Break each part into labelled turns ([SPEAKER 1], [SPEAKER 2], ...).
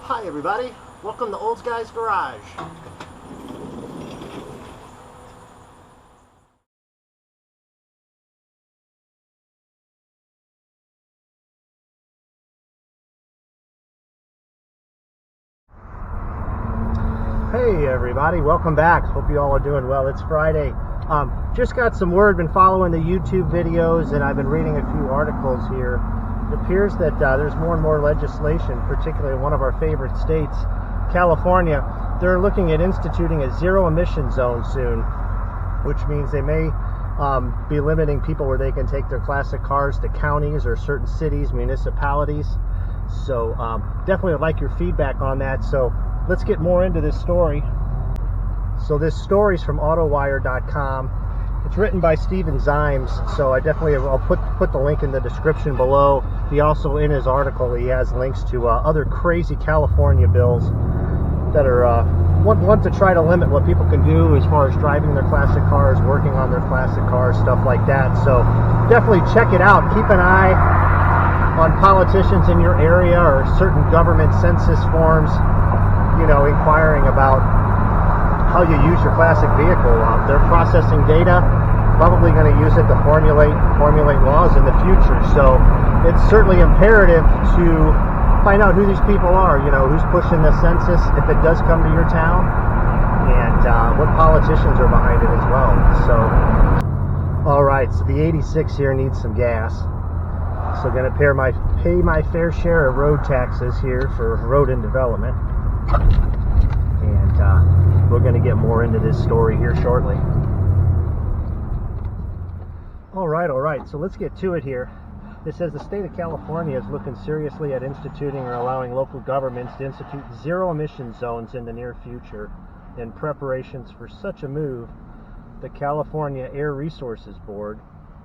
[SPEAKER 1] Hi everybody, welcome to Old Guy's Garage. Hey everybody, welcome back. Hope you all are doing well. It's Friday. Just got some word, been following the YouTube videos, and I've been reading a few articles here. It appears that there's more and more legislation, particularly in one of our favorite states, California. They're looking at instituting a zero-emission zone soon, which means they may be limiting people where they can take their classic cars to counties or certain cities, municipalities. So definitely would like your feedback on that. So let's get more into this story. So this story is from autowire.com. It's written by Steven Symes, so I'll put the link in the description below. He also, in his article, he has links to other crazy California bills that are want to try to limit what people can do as far as driving their classic cars, working on their classic cars, stuff like that. So definitely check it out. Keep an eye on politicians in your area or certain government census forms, inquiring about how you use your classic vehicle. They're processing data, probably going to use it to formulate laws in the future. So it's certainly imperative to find out who these people are, who's pushing the census if it does come to your town, and what politicians are behind it as well. So, all right, so the 86 here needs some gas. So going to pay my fair share of road taxes here for road and development. And we're going to get more into this story here shortly. All right, so let's get to it here. It says the state of California is looking seriously at instituting or allowing local governments to institute zero-emission zones in the near future. In preparations for such a move, the California Air Resources Board,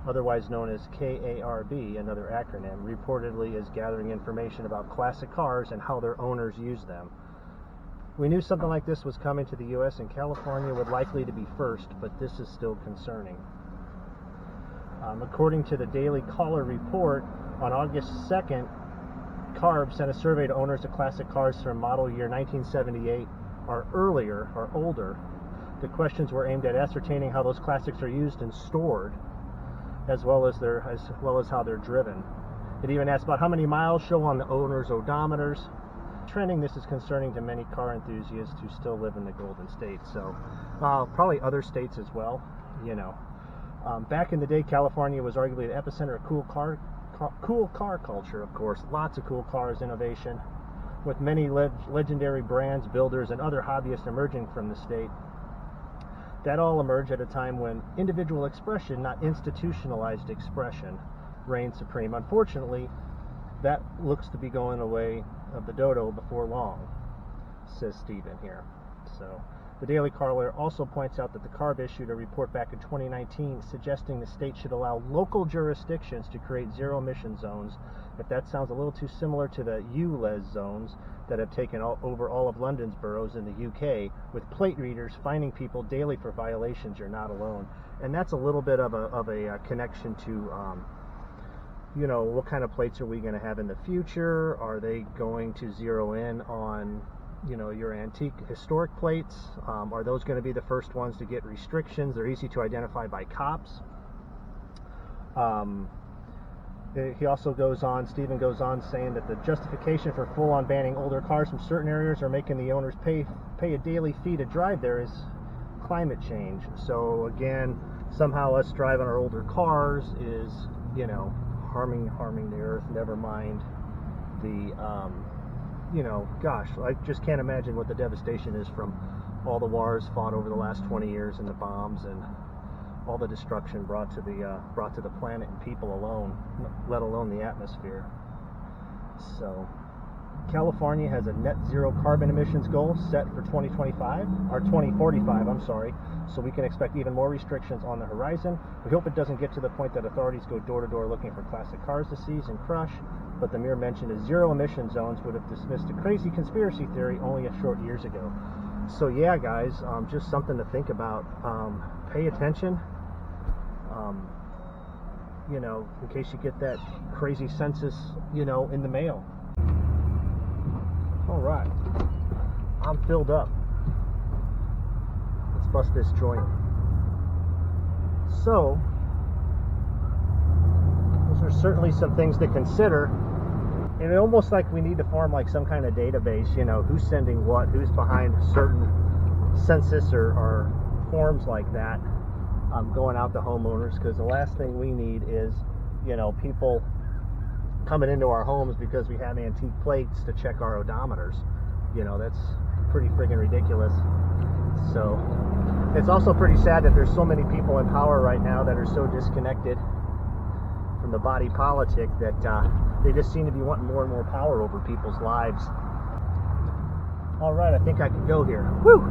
[SPEAKER 1] otherwise known as KARB, another acronym, reportedly is gathering information about classic cars and how their owners use them. We knew something like this was coming to the U.S. and California would likely to be first, but this is still concerning. According to the Daily Caller report, on August 2nd, CARB sent a survey to owners of classic cars from model year 1978 or earlier or older. The questions were aimed at ascertaining how those classics are used and stored, as well as how they're driven. It even asked about how many miles show on the owner's odometers. Trending, this is concerning to many car enthusiasts who still live in the Golden State, so probably other states as well. Back in the day, California was arguably the epicenter of cool car culture. Of course, lots of cool cars, innovation, with many legendary brands, builders, and other hobbyists emerging from the state. That all emerged at a time when individual expression, not institutionalized expression, reigned supreme. Unfortunately, that looks to be going away of the dodo before long, says Steven here. So the Daily Caller also points out that the CARB issued a report back in 2019 suggesting the state should allow local jurisdictions to create zero-emission zones. If that sounds a little too similar to the ULEZ zones that have taken over all of London's boroughs in the UK, with plate readers finding people daily for violations, you're not alone. And that's a little bit of a connection to what kind of plates are we going to have in the future? Are they going to zero in on, your antique historic plates? Are those going to be the first ones to get restrictions? They're easy to identify by cops. Steven goes on saying that the justification for full-on banning older cars from certain areas or making the owners pay a daily fee to drive there is climate change. So again, somehow us driving our older cars is, harming the earth, never mind the, I just can't imagine what the devastation is from all the wars fought over the last 20 years and the bombs and all the destruction brought to the planet and people alone, let alone the atmosphere. So California has a net zero carbon emissions goal set for 2045, I'm sorry, so we can expect even more restrictions on the horizon. We hope it doesn't get to the point that authorities go door to door looking for classic cars to seize and crush, but the mere mention of zero emission zones would have dismissed a crazy conspiracy theory only a short years ago. So yeah, guys, just something to think about. Pay attention. In case you get that crazy census, in the mail. All Alright, I'm filled up. Let's bust this joint. So, those are certainly some things to consider. And it's almost like we need to form like some kind of database, you know, who's sending what, who's behind certain census or forms like that, going out to homeowners, because the last thing we need is, you know, people coming into our homes because we have antique plates to check our odometers. You know, that's pretty friggin' ridiculous. So it's also pretty sad that there's so many people in power right now that are so disconnected from the body politic that they just seem to be wanting more and more power over people's lives. Alright, I think I can go here. Woo!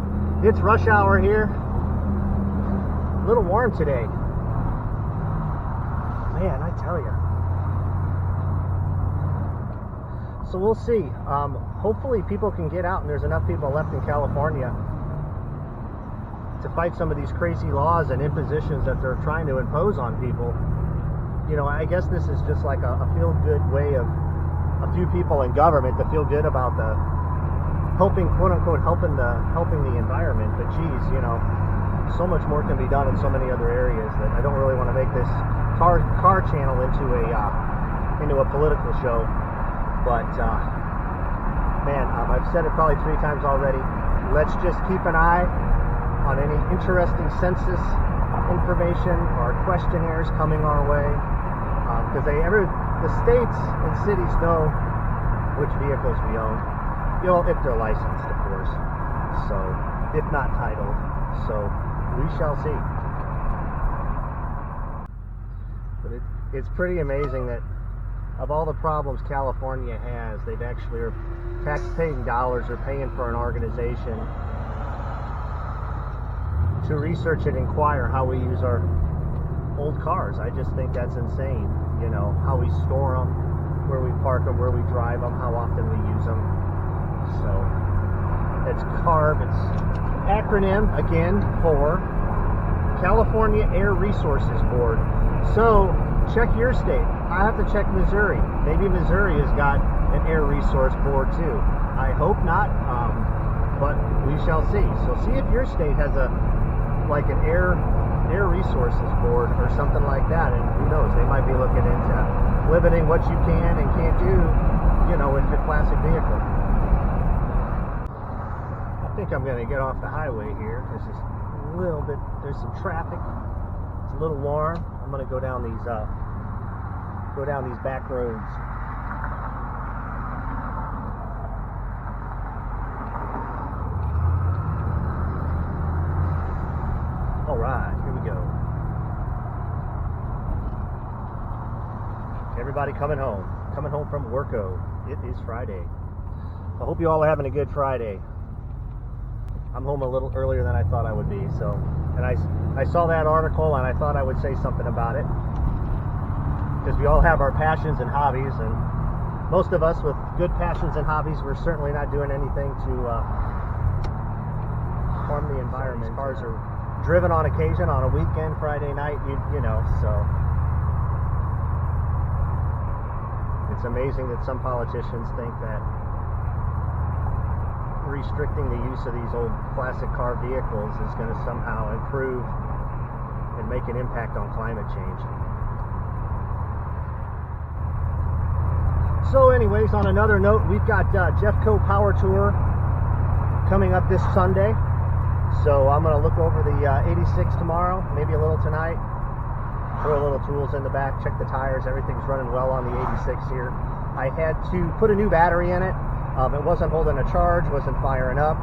[SPEAKER 1] It's rush hour here. A little warm today. Man, I tell you. So we'll see. Hopefully people can get out and there's enough people left in California to fight some of these crazy laws and impositions that they're trying to impose on people. You know, I guess this is just like a feel-good way of a few people in government to feel good about the helping, quote-unquote, helping the environment. But geez, you know, so much more can be done in so many other areas that I don't really want to make this car channel into a political show. But man, I've said it probably 3 times already. Let's just keep an eye on any interesting census information or questionnaires coming our way, because the states and cities know which vehicles we own, you know, if they're licensed, of course. So, if not titled. So, we shall see. But it's pretty amazing that of all the problems California has, they've actually are tax-paying dollars are paying for an organization to research and inquire how we use our old cars. I just think that's insane. You know, how we store them, where we park them, where we drive them, how often we use them. So, it's CARB. It's acronym, again, for California Air Resources Board. So, check your state. I have to check Missouri. Maybe Missouri has got an air resource board too. I hope not, but we shall see. So see if your state has an air resources board or something like that, and who knows, they might be looking into limiting what you can and can't do, you know, with the classic vehicle. I think I'm going to get off the highway here. There's just a little bit, there's some traffic. It's a little warm. I'm going to go down these back roads. All right, here we go. Everybody coming home from worko. It is Friday. I hope you all are having a good Friday. I'm home a little earlier than I thought I would be, so, and I saw that article and I thought I would say something about it, because we all have our passions and hobbies, and most of us with good passions and hobbies, we're certainly not doing anything to harm the environment. Cars are driven on occasion on a weekend, Friday night, you know, so it's amazing that some politicians think that restricting the use of these old classic car vehicles is going to somehow improve and make an impact on climate change. So anyways, on another note, we've got Jeffco Power Tour coming up this Sunday. So I'm going to look over the 86 tomorrow, maybe a little tonight. Throw a little tools in the back, check the tires. Everything's running well on the 86 here. I had to put a new battery in it. It wasn't holding a charge, wasn't firing up.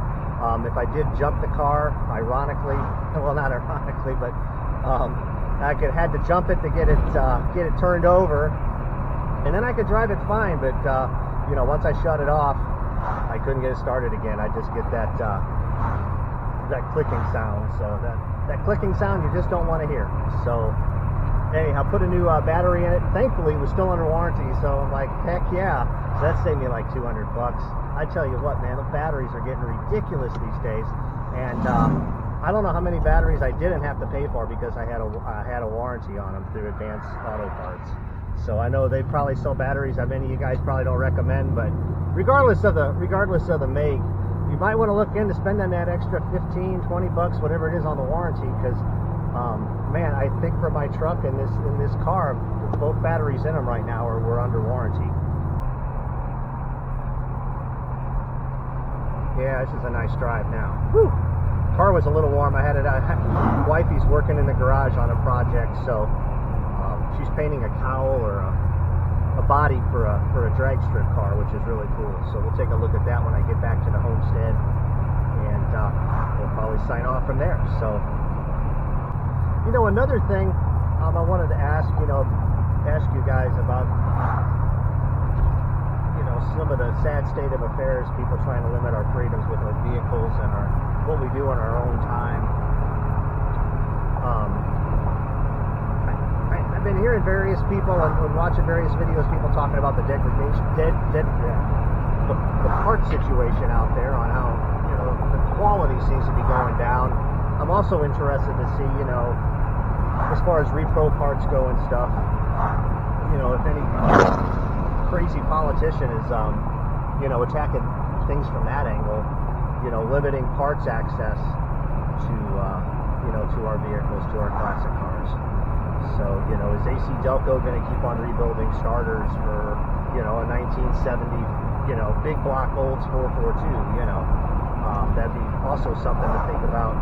[SPEAKER 1] If I did jump the car, ironically, well, not ironically, but I had to jump it to get it turned over, and then I could drive it fine. But you know, once I shut it off, I couldn't get it started again. I just get that clicking sound. So that clicking sound you just don't want to hear. So anyhow, put a new battery in it. Thankfully, it was still under warranty, so I'm like, heck yeah. So that saved me like $200. I tell you what, man, the batteries are getting ridiculous these days, and I don't know how many batteries I didn't have to pay for because I had a warranty on them through Advanced Auto Parts. So I know they probably sell batteries that many of you guys probably don't recommend, but regardless of the make, you might want to look into spending that extra 15, 20 bucks, whatever it is, on the warranty, because man, I think for my truck in this car, both batteries in them right now were under warranty. Yeah, this is a nice drive now. Whew. Car was a little warm. I had it. Wifey's working in the garage on a project, so she's painting a cowl or a body for a drag strip car, which is really cool. So we'll take a look at that when I get back to the homestead, and we'll probably sign off from there. So, you know, another thing I wanted to ask you guys about, some of the sad state of affairs, people trying to limit our freedoms with our vehicles and what we do on our own time. I've been hearing various people and watching various videos, people talking about the degradation, the part situation out there, on how the quality seems to be going down. I'm also interested to see, as far as repro parts go and stuff, if any crazy politician is attacking things from that angle, limiting parts access to our vehicles, to our classic cars. So, is AC Delco going to keep on rebuilding starters for a 1970 big block Olds 442? That'd be also something to think about,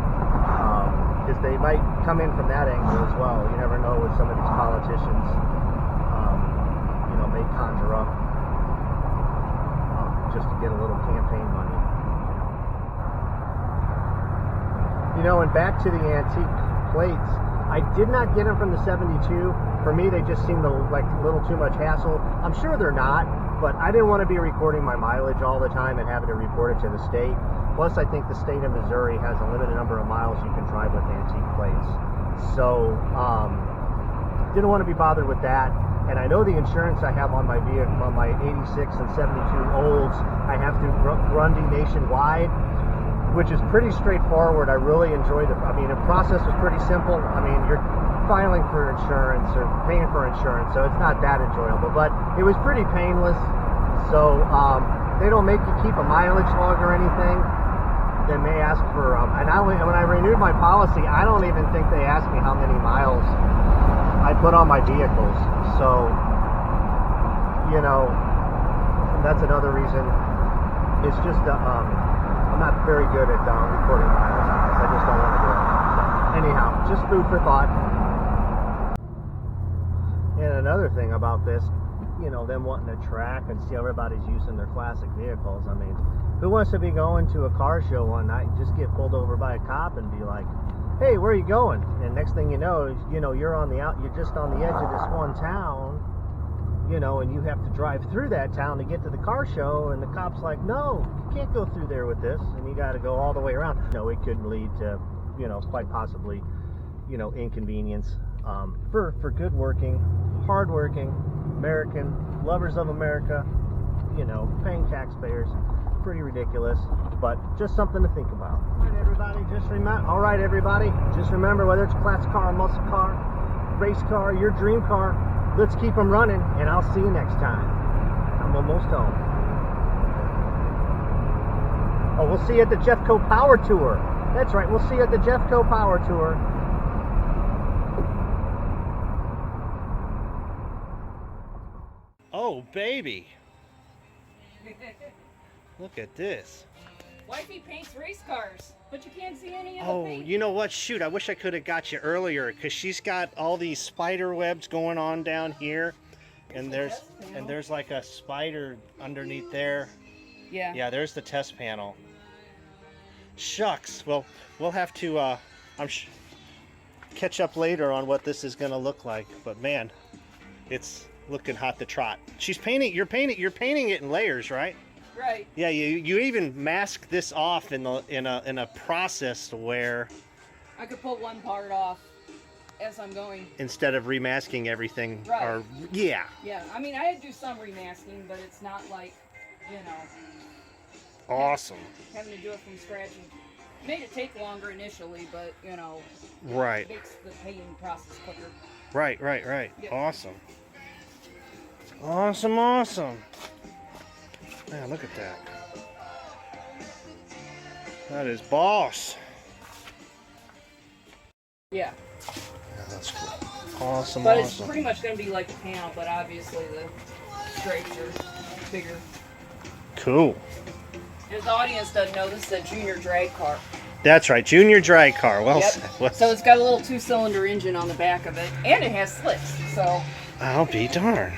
[SPEAKER 1] because they might come in from that angle as well. You never know with some of these politicians. May conjure up just to get a little campaign money. And back to the antique plates, I did not get them from the 72. For me, they just seemed like a little too much hassle. I'm sure they're not, but I didn't want to be recording my mileage all the time and having to report it to the state. Plus, I think the state of Missouri has a limited number of miles you can drive with antique plates. So, didn't want to be bothered with that. And I know the insurance I have on my vehicle, on my 86 and 72 Olds, I have to run nationwide, which is pretty straightforward. I really enjoy the process was pretty simple. You're filing for insurance or paying for insurance, so it's not that enjoyable, but it was pretty painless. So they don't make you keep a mileage log or anything. They may ask for, when I renewed my policy, I don't even think they asked me how many miles I put on my vehicles. So, that's another reason. It's just, I'm not very good at recording miles on this. I just don't want to do it. So, anyhow, just food for thought. And another thing about this, them wanting to track and see how everybody's using their classic vehicles. Who wants to be going to a car show one night and just get pulled over by a cop and be like, hey, where are you going? And next thing you know, you're just on the edge of this one town, and you have to drive through that town to get to the car show, and the cop's like, no, you can't go through there with this, and you got to go all the way around. It could lead to, quite possibly, inconvenience for good working, hard-working American, lovers of America, paying taxpayers. Pretty ridiculous, but just something to think about. All right, everybody, just remember, whether it's a classic car, a muscle car, race car, your dream car, let's keep them running, and I'll see you next time. I'm almost home. Oh, we'll see you at the Jeffco Power Tour. That's right, we'll see you at the Jeffco Power Tour. Oh, baby. Look at this.
[SPEAKER 2] Wifey paints race cars, but you can't see any of the paint.
[SPEAKER 1] Oh, you know what? Shoot, I wish I could have got you earlier, because she's got all these spider webs going on down here, and there's like a spider underneath there.
[SPEAKER 2] Yeah.
[SPEAKER 1] Yeah, there's the test panel. Shucks. Well, we'll have to catch up later on what this is going to look like. But man, it's looking hot to trot. You're painting it in layers, right?
[SPEAKER 2] Right.
[SPEAKER 1] Yeah, you even mask this off in a process where
[SPEAKER 2] I could pull one part off as I'm going,
[SPEAKER 1] instead of remasking everything.
[SPEAKER 2] Right.
[SPEAKER 1] Or yeah.
[SPEAKER 2] Yeah. I had to do some remasking, but it's not like,
[SPEAKER 1] Awesome.
[SPEAKER 2] having to do it from scratch. And made it take longer initially, but
[SPEAKER 1] Right.
[SPEAKER 2] Makes the painting process quicker.
[SPEAKER 1] Right.
[SPEAKER 2] Yep.
[SPEAKER 1] Awesome. Awesome, awesome. Man, look at that. That is boss.
[SPEAKER 2] Yeah.
[SPEAKER 1] Yeah, that's cool. Awesome,
[SPEAKER 2] But
[SPEAKER 1] awesome.
[SPEAKER 2] it's pretty much going to be like a panel, but obviously the stripes are bigger.
[SPEAKER 1] Cool.
[SPEAKER 2] If the audience doesn't know, this is a junior drag car.
[SPEAKER 1] That's right, junior drag car. Well
[SPEAKER 2] Yep.
[SPEAKER 1] said. Well
[SPEAKER 2] So it's got a little 2-cylinder engine on the back of it, and it has slicks. So,
[SPEAKER 1] I'll be darned.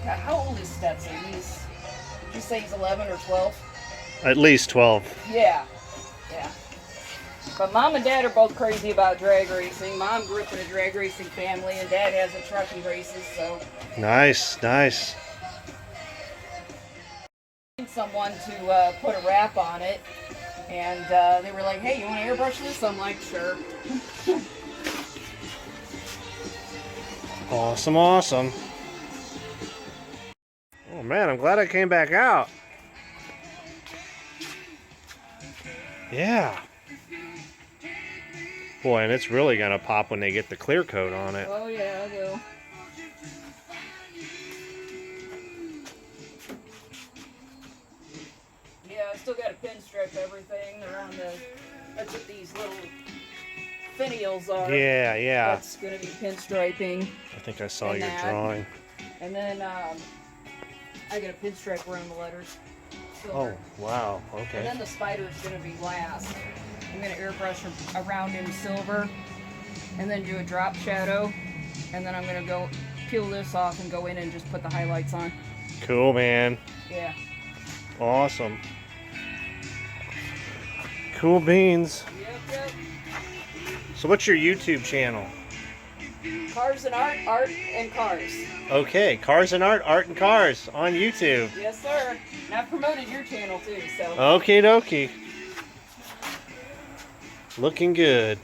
[SPEAKER 2] God, how old is Stetson? Did you say he's 11 or 12?
[SPEAKER 1] At least 12.
[SPEAKER 2] Yeah. Yeah. But Mom and Dad are both crazy about drag racing. Mom grew up in a drag racing family, and Dad has a trucking races, so.
[SPEAKER 1] Nice, nice.
[SPEAKER 2] Someone to put a wrap on it, and they were like, hey, you want to airbrush this? I'm like, sure.
[SPEAKER 1] Awesome, awesome. Oh man, I'm glad I came back out. Yeah. Boy, and it's really gonna pop when they get the clear coat on it.
[SPEAKER 2] Oh yeah, I will. Yeah, I still got to pinstripe everything around that's what these little finials are.
[SPEAKER 1] Yeah, yeah.
[SPEAKER 2] That's going to be pinstriping.
[SPEAKER 1] I think I saw
[SPEAKER 2] and
[SPEAKER 1] your
[SPEAKER 2] that.
[SPEAKER 1] drawing.
[SPEAKER 2] And then I got to pinstripe around the letters.
[SPEAKER 1] Oh,
[SPEAKER 2] Silver.
[SPEAKER 1] wow.
[SPEAKER 2] And
[SPEAKER 1] Okay.
[SPEAKER 2] then the spider's going to be last. I'm going to airbrush around in silver and then do a drop shadow. And then I'm going to go peel this off and go in and just put the highlights on.
[SPEAKER 1] Cool, man.
[SPEAKER 2] Yeah.
[SPEAKER 1] Awesome. Cool beans.
[SPEAKER 2] Yep.
[SPEAKER 1] So what's your YouTube channel?
[SPEAKER 2] Cars and art, art and cars.
[SPEAKER 1] Okay, Cars and Art, Art and Cars on YouTube.
[SPEAKER 2] Yes, sir. And I've promoted your channel too, so.
[SPEAKER 1] Okie dokie. Looking good.